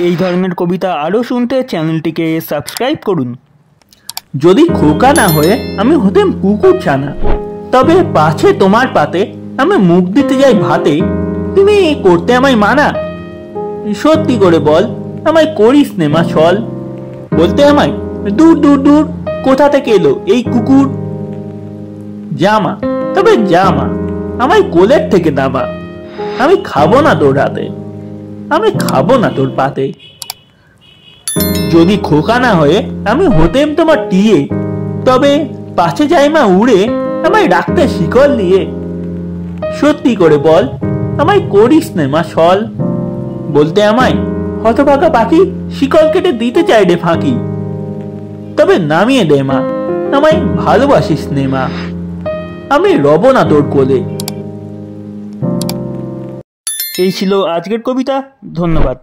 এই ধরনের কবিতা আরও শুনতে চ্যানেলটিকে সাবস্ক্রাইব করুন। যদি খোকা না হয়ে আমি হতেম কুকুর ছানা, তবে পাছে তোমার পাতে আমি মুখ দিতে যাই ভাতে, তুমি করতে আমায় মানা। সত্যি করে বল, আমায় করিস নে মা ছল। বলতে আমায় দূর দূর দূর, কোথা থেকে এলো এই কুকুর। জামা, তবে জামা আমায় কোলের থেকে নামা, আমি খাবো না তোর হাতে, আমি খাবো না তোর পাতে। যদি খোকা না হয়ে আমি হতেম তোমার টিয়ে, তবে পাছে যাই মা উড়ে আমায় রাখতে শিকল দিয়ে। সত্যি করে বল, আমায় করিস নে মা ছল। বলতে আমায় হতভাগা পাখি শিকল কেটে দিতে চাই রে ফাঁকি, তবে নামিয়ে দে মা, আমায় ভালোবাসিস নে মা, আমি রব না তোর কোলে। এই ছিল আজকের কবিতা। ধন্যবাদ।